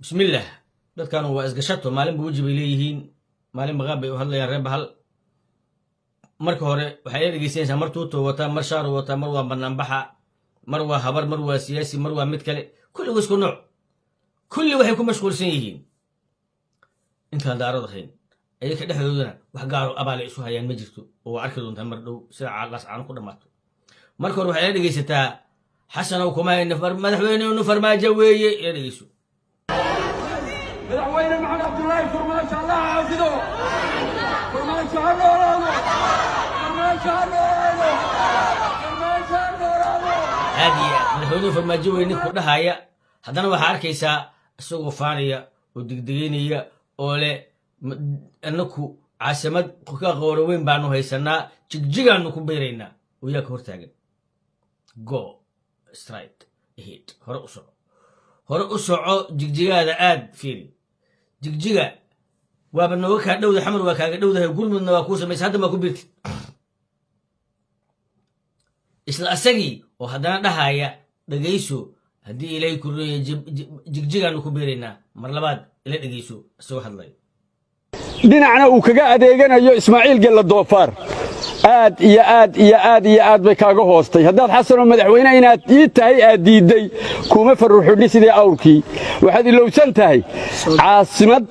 بسم الله dad kan waa isgashato maalin buu wajiib leeyihiin maalin magaab bay u hadlayaan reeb hal marka hore waxay ay dhigeysanaysaa mar tuuto wata mar shaar wata mar waa banaan baxa mar waa habar mar waa siyaasi mar waa mid kale kulli isku nooc kulli waxay ku mashquulsan yihiin inta daarad ahayn ay ka dhaxdoodana wax gaar ah abaal isu hayaan ma jirto oo arki doonta mar dhow sida caalas aan ku dhamaato marka hore waxay dhigeysataa xasan oo kuma in madaxweyne uu farmaajo weeye ee dhigeyso madaxweyne maxamed cabdullaahi farmaajo allah caafido farmaajo ha noolaado هذه مدحونه فرماجو وين ku dhahaya hadana waxa arkaysa isagoo faanaya oo digdigeynaya oo le anaku caasimad ka qooro weyn baanu haysanaa jigjigaanu ku beereynaa oo yaa ka hortaagan go straight ahead hore u soco jigjigaada aad fiiri jigjiga waaba nooga ka dhowda xamar waa kaaga dhowdahay gurmudna waa ku sameeyay hadda ma ku biirtid isla asagii oo haddana dhahaya dhagayso haddii ilaahay ku reeyay jigjigaanu ku beeraynaa mar labaad ila dhagayso soo hadlay dhinacna uu kaga adeeganayo Ismaaciil Gella Doofaar aad iyo aad bay kaaga hoostay haddaad xasan oo madaxweyne inaad ii tahay aad diiday kuma faruuxudhi sidii awrkii waxaad ilowsan tahay caasimad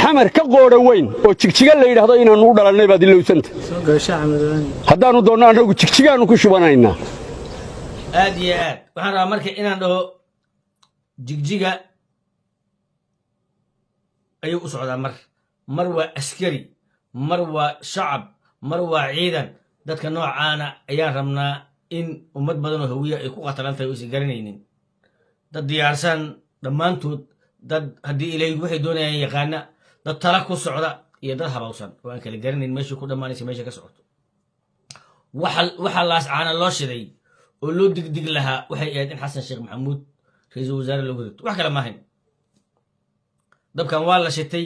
xamar ka qoora weyn oo jigjiga la yiraahdo inaanu u dhalanay baad ilowsanta haddaanu doonno anagu jigjigaanu ku shubanaynaa aad iyo aad waxaan rabaa marka inaan dhaho jigjiga ayuu u socdaa mar waa askari mar waa shacab mar waa ciidan dadka noocaana ayaan rabnaa in ummad badan oo hawiya ay ku qatalantahay oo is garanaynin dad diyaarsan dhammaantood dad haddii ilaahay waxay doonayaan yaqaana dad tala ku socda iyo dad habawsan oo aan kala garanayn meesha ku dhamaanaysa meesha ka socoto waxa laas caana loo shiday oo loo digdig lahaa waxay ahayd in xasan sheekh maxamuud ra'iisul wasaare lagu rito wax kale ma ahayn dabkan waa la shitay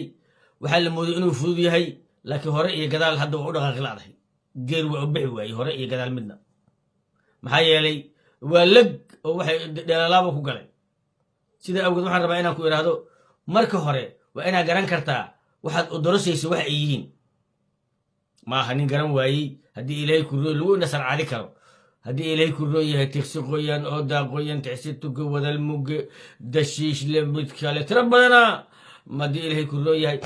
waxaa la mooday inuu fudud yahay laakiin hore iyo gadaal hadda waa u dhaqaaqi laadahay geer waa u bixi waayey hore iyo gadaal midna maxaa yeelay waa leg oo waxay dheelaalaaba ku galay sida awgeed waxaan rabaa inaan ku idhaahdo marka hore waa inaad garan kartaa waxaad odorosaysa wax ay yihiin maaha nin garan waayey haddii ilaahay ku rooy lagu nasar caadi karo haddii ilaahay ku rooy yahay tigsi qoyan oo daaqoyan tixsi tuga wadal muge dashiish le mid kale tira badana haddii ilaahay ku rooy yahay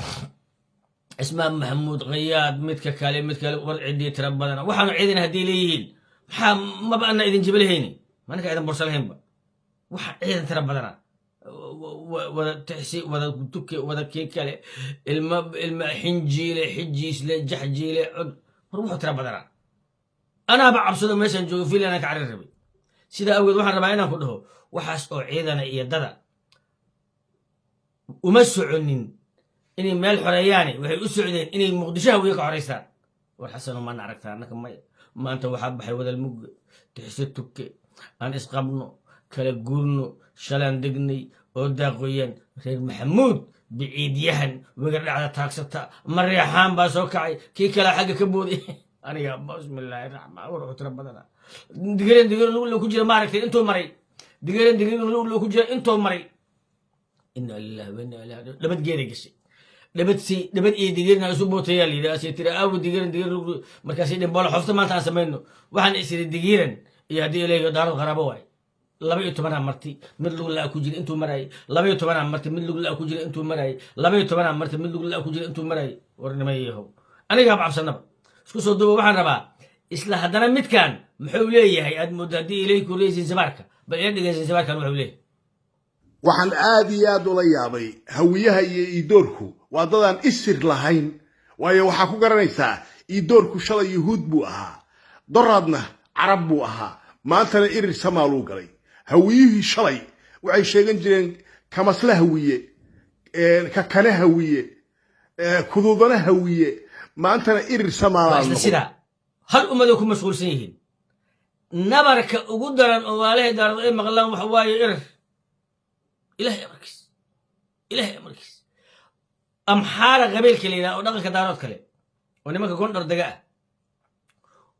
ismaan maxamuud qayaad midka kale war cidii tira badana waxaanu ciidan haddii leeyihiin maxaa maba ana idin jibalahayni manaka idan borsa lahaynba waxa ciidan tira badana wada tixsi wada tuke wada kii kale ilma xinjiile xijiisle jaxjiile cod war wuxuu tira badana anaaba cabsado meeshaan joogo fiilana ka carir rabay sidaa awgeed waxaan rabaa inaan ku dhaho waxaas oo ciidana iyo dada uma soconin inay meel xoreeyaane waxay u socdeen inay muqdisho hawiye ka xoraystaan war xasano maana aragtaa annaka maya maanta waxaa baxay wadal mugge tixsi tuke aan isqabno kala guurno shalaan degnay oo daaqoyan reer maxamuud biciidyahan wegar dhacda taagsata mareexaan baa soo kacay kii kale xagga ka booday aniga bismillaahi raxmaan wuxuu tira badana digireen loo ku jira maaragtay intuu maray digireen loo ku jira intuu maray inna lillahi wa inna ilaihi raaji'uun labad geeray gashay dabad iyo digirna isu bootayaa la yidhaha asay tiri aawo digir markaasay dhin boolo xofta maanta aan samayno waxaan isiri digiran iyo haddii ilaahay daarad qaraabo waay 12 marti mid lug la ku jira intuu maray 12 marti mid lug la ku jira intuu maray 12 marti mid lug la ku jira intuu maray warnimayeeho aniga cabsanaba isku soo duubo waxaan rabaa isla haddana midkan muxuu leeyahay aad moodo haddii ilaahay ku reeyay Zanzibarka bal ila dhigaysan Zanzibarka wuxuu leeyahay waxaan aad iyo aad ula yaabay hawiyaha iyo iidoorku waa dadaan isir lahayn waayo waxaa ku garanaysaa iidoorku shalay yuhuud buu ahaa doradna carab buu ahaa maantana irir samaaluu galay hawiyihii shalay waxay sheegan jireen kamasla hawiye ka kale hawiye kududana hawiye maantana irir samaalaa sida hal ummadu ku mashquulsan yihiin nabarka ugu daran oo waalahay daarad ay maqlaan waxa waaye irir ilaahay amarkiis amxaara qabiilka la yidhaha oo dhaqanka daarood kale oo nimanka gondhor daga ah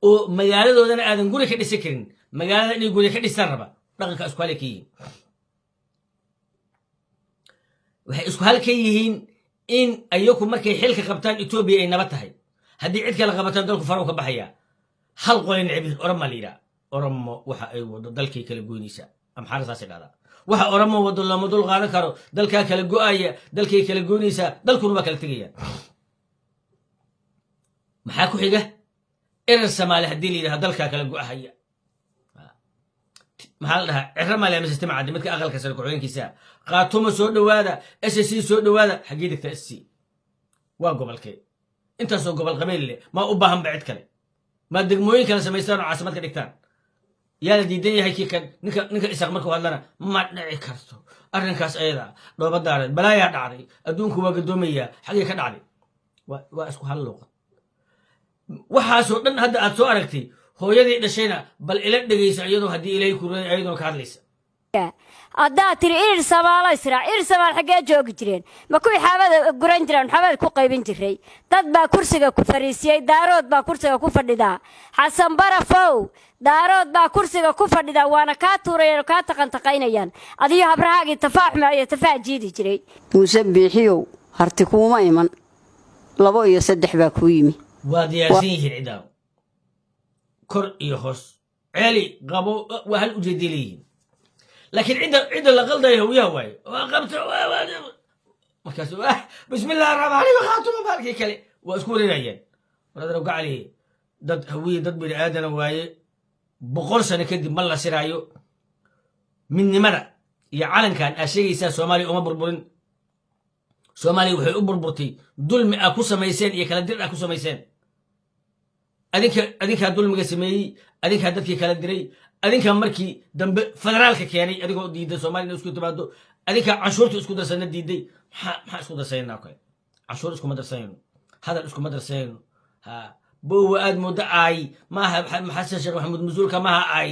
oo magaaladoodana aadan guri ka dhisi karin magaalada inay guri ka dhistaan raba dhaqanka isku hale ka yihiin waxay isku hal ka yihiin in ayaku markay xilka qabtaan etoobiya ay nabad tahay haddii cid kala qabataan dalku faraw ka baxaya hal qolay necbihin oromaa la yidhaha oromo waxa ay wado dalkay kala goynaysaa amxaara saasay dhahdaa waxa oromo wado looma dul qaadan karo dalkaa kala go'aya dalkay kala goynaysaa dalkuna waa kala tegaya maxaa ku xiga erer samaali haddii la yidhaha dalkaa kala go'ahaya maxaa la dhahaa cira maale ama sistema caddi midka aqalka sare ku-xigeenkiisa qaatuma soo dhowaada SSC soo dhowaada xaggee degta SC waa gobolkee intaasoo gobol qabiil leh maa u baahan ba cid kale maa degmooyin kale samaystaan oo caasimad ka dhigtaan yaa la diidan yahay kii kan ninka isaaq markuu hadlana ma dhici karto arrinkaas ayada dhooba daareed balaayaa dhacday adduunku waa gadoomayaa xaggee ka dhacday waa isku hal luuqad waxaasoo dhan hadda aad soo aragtay hooyadii dhashayna bal ila dhegaysa iyadoo haddii ilaahay ku reey ayadoo ka hadlaysa haddaad tiri irir samaalo israac irir samaal xaggee joogi jireen ma kuwii xaabada guran jiraan xaabada ku qaybin jiray dad baa kursiga ku fariisiyey daarood baa kursiga ku fadhidaa xasan barafow daarood baa kursiga ku fadhidaa waana kaa tuurayaan oo kaa taqantaqaynayaan adiyo habrahaagii tafaax maayo tafaax jiidi jiray muuse biixiyow harti kuuma iman 2 iyo 3 baa kuu yimi waa diyaarsan yihiin cidaaw kor iyo hoos ceeli qabo waa hal ujeeday leeyihiin laakiin cidda la qaldayo hawiyaha waaye waa qabta markaas bismillahi raxmaani raxiim khaatuma baalkii kale waa isku wareerayaan walaadana gacali dad hawiye dad bini aadana waaye 100 sano kadib ma la siraayo midnimada iyo calankan aa sheegaysaa soomaaliya uma burburin soomaaliya waxay u burburtay dulmi aa ku samayseen iyo kala dir aa ku samayseen adinkaa dulmiga sameeyey adinkaa dadkii kala diray adinkaa markii dambe federaalka keenay adigoo diiday soomaaliya inay isku timaado adinkaa canshuurta isku darsana diiday maxaa isku darsanayna kale canshuur iskuma darsanayno hadal iskuma darsanayno ha bowa aad moodo aay maaha xasan sheekh maxamuud mas-uulka maaha aay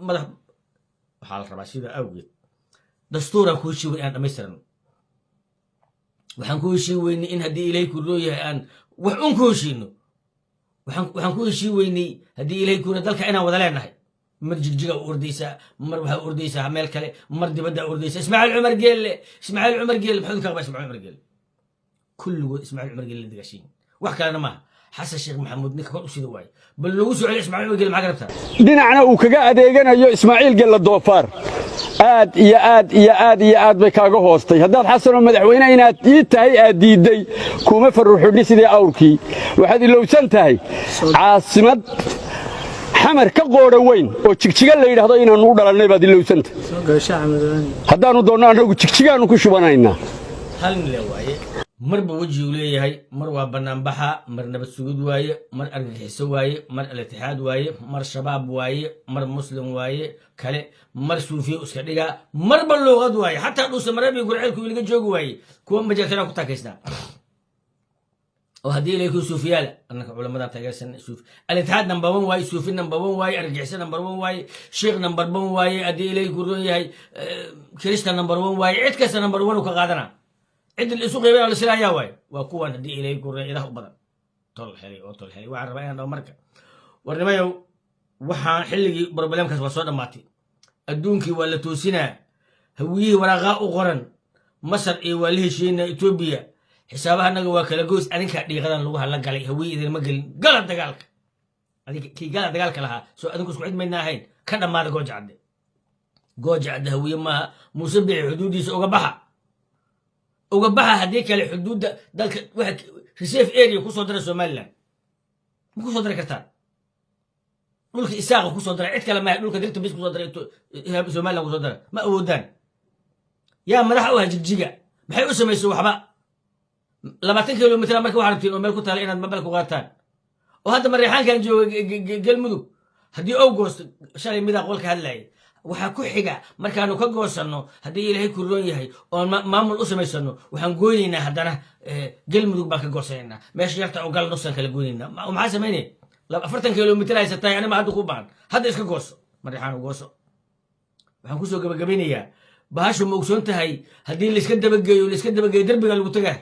madax waxaa la rabaa sida awgeed dastuuraan ku heshii weyn aan dhammaystirano waxaan ku heshii weynay in haddii ilaahay ku rooyahay aan wax un ku heshiino waxaan ku heshii weynay haddii ilaahay kuna dalka inaan wada leenahay mar jigjiga u ordaysaa mar waxaa ordaysaa meel kale mar dibadda ordaysaa ismaaciil cumar geelle maxamed ka qabaa ismaaciil cumar geelle kulligood ismaaciil cumar geelle la dagaashiin wax kalena maaha xasan sheekh maxamuud ninka kor u sida waaye bal lagu soo celi ismaaciil cumar geelle maxaa ka rabtaa dhinacna uu kaga adeeganayo ismaaciil gella doofaar aad iyo aad iyo aad iyo aad bay kaaga hoostay haddaad xasanoo madaxweyne inaad ii tahay aad diidday kuma farruxidhi sidii awrkii waxaad ilowsan tahay caasimad xamar ka qoodha weyn oo jigjiga la yidhaahdo inaannu u dhalannay baad ilowsanta haddaannu doonno annagu jigjigaannu ku shubanaynaa hal mile waaye marba wejiguu leeyahay mar waa bannaanbaxa mar nabad sugid waaye mar argagixiso waaye mar al-itixaad waaye mar shabaab waaye mar muslim waaye kale mar suufiye iska dhigaa marba luuqad waaye xataa dhuusa marabi gurceelku ilaga joogi waaye kuwa majartana ku taakaysnaa oo haddii ilaykuu suufiyaala annaka culamadan taageersan suufi al-itixaad number 1 waaye suufi number 1 waaye argagixiso number 1 waaye sheekh number 1 waaye haddii ilaykuu roon yahay kirista number 1 waaye cid kasta number 1 u ka qaadana cid la isu qeybay la silaayaa waaye waa kuwan haddii ilaahay ku reeyadah u badan tol helay waxaan rabaa inaan dhaho marka warnimayow waxaan xilligii problemkaas waa soo dhammaatay adduunkii waa la toosinaa hawiyihii waraaqaa u qoran masar iyo waa la heshiinaa etoobiya xisaabahanaga waa kala goys adinkaa dhiiqadan lagu hadla galay hawiye idinma gelin gala dagaalka kii gala dagaalka lahaa soo adinku isku cid maydna ahayn ka dhammaada gooja cadde hawiye maaha muuse bixi xuduuddiisa uga baxa haddii kale xuduudda dalka waxa reserve area kusoo dara somaliland ma kusoo dari kartaan dhulka isaaqa kusoo dara cid kale maaha dhulka dirta bis kusoo dara somaliland kusoo dara ma awoodaan yaa madaxa u aha jigjiga maxay u samayso waxba 20 kilomitr marka waxaa rabtiin oo meel ku taala inaad mabal ku qaataan oo hadda mareexaankan jooga galmudug haddii ou goosto shalay midaa qolka hadlayay waxaa ku xiga markaanu ka goosanno haddii ilaahay ku roon yahay oo maamul u samaysano waxaan gooynaynaa haddana galmudug baan ka goosanaynaa meesha yarta oo gal nusaan kala gooynaynaa maxaa samaynay 40 kilomitr haysatahay anima hadda ku baahan hadda iska gooso mareexaan u gooso waxaan kusoo gabagabeynayaa bahashu ma ogsoon tahay haddii laiska dabageeyo derbiga lagu tagaa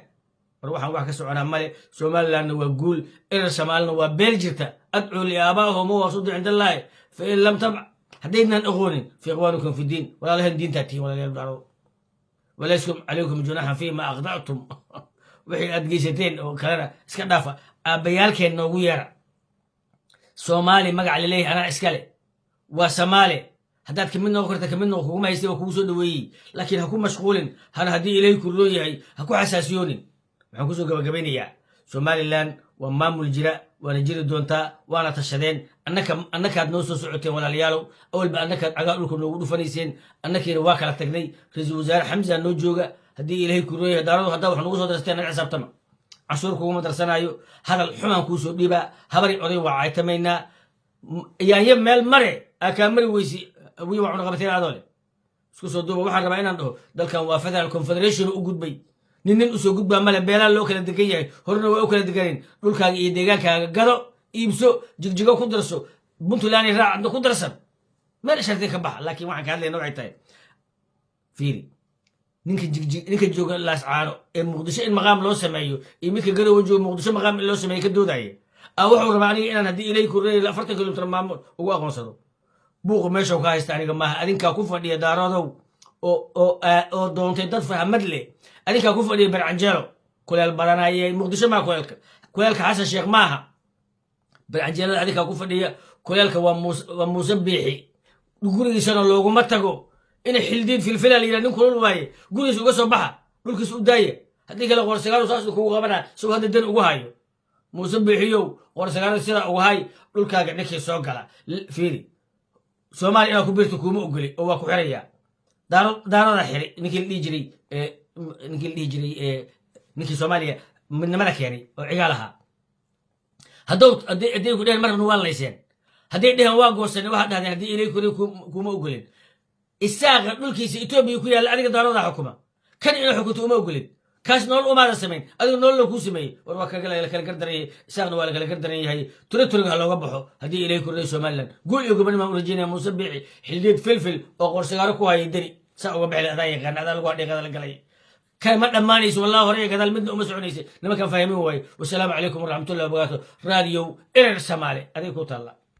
mar waxaan wax ka soconaa male somalilandna waa guul erer samaalna waa beel jirta adcuu liaabaahum wasudu cind allaahi fain lam tabc haddaydnaan aqoonin fi ikhwaanukum fi diin walaalahan diintaa tihiin walaalayaal وليس عليكم جناح فيما أخطأتم وحي أدقيستين وكذا اسكا دافا أبيالكين نوغو يرى سومالي مقع لليه أنا اسكالي وسمالي هداد كمنا وكرتا كمنا وكوما يستوى كوسو دوي لكن هكو مشغول هانا هدي إليه كرلو يهي هكو حساسيوني محكوسو قبقبيني يا سومالي لان ومامو الجراء ونجير دونتا وانا تشدين أنك هاد نوسو سعوتين ولا ليالو أول بأنك عقاء لكم نوغو فنيسين أنك يرواك على التقني رئيس وزراء حمزة نوجوغا هدي إليه كرلو يهي دارو هدا وحنوغو سو درستين العساب تما عشوركو مدرسانايو هذا الحمان كوسو ديبا هبري عضي وعايتمينا يعني ميل مري أكامري ويسي وي وعنا قبتين هذول اسكو سو دوبا waxaan rabaa inaan dhaho dalkan waa federal confederation u gudbay nin u soo gudbaa male beelaa loo kala degan yahay horna waa u kala deganin dhulkaaga iyo deegaankaaga gado iibso jigjigo ku darso puntland raac ku darsan meel sharti ka bax laakiin waxaan ka hadlaynaa waxay tahay fiiri ninka jooga laas caano ee muqdisho in maqaam loo sameeyo iyo midka garowe jooga muqdisho maqaam loo sameeyo ka doodaya wuxuu rabaa aniga inaan haddii ilay ku reeyay 40 kilomitir maamul ugu aqoonsado buuq meesha ka haysta aniga maaha adinkaa ku fadhiya daaradow oo doontay dad fahmad leh adinkaa ku fadhiya barcanjeelo kuleel badanayay muqdisho maa kuleelka xasan sheekh maaha barcanjeelada adinkaa ku fadhiya kuleelka waa muuse biixi gurigiisana looguma tago ina xildiid filfila la yidhaha nin kulul waaye gurigiisa uga soo baxa dhulkiisa u daaya haddii kale qorsagaalo saas kugu qabanaa soo hadda dan ugu hayo muuse biixiyow qorsagaalo sidaa ugu hay dhulkaaga ninkii soo gala fiiri soomaali inaa ku biirto kuuma ogoli oo waa ku xirayaa daarada xiri ninkii la dhihi jiray ninkii soomaaliya midnimada keenay oo cigaal ahaa hadday ku dheheen marabna waa layseen hadday dheheen waa goosane waxaa dhahdeen haddii ilay kore kuuma ogolin isaaqa dhulkiisa etoobiya ku yaalla adiga daarada xukuma kan inaa xukunto uma ogolin kaas nolol umaada samayn adiga nolol kuu sameeyey war waa kala gardarayay isaaqna waa la kala gardaran yahay turiga ha looga baxo haddii ilay kordhay somaliland guul iyo gobonimo aan u rajeynaya muuse biixi xildeed filfil oo qorsagaaro ku hayay deni saa uga baxay adaa yaqaan adaa lagu hadhay la galay كان ما دمانيس والله هوري قال مدن أم سعونيس لما كان فاهمين واي والسلام عليكم ورحمة الله وبركاته راديو إرسمالي أديكو تلا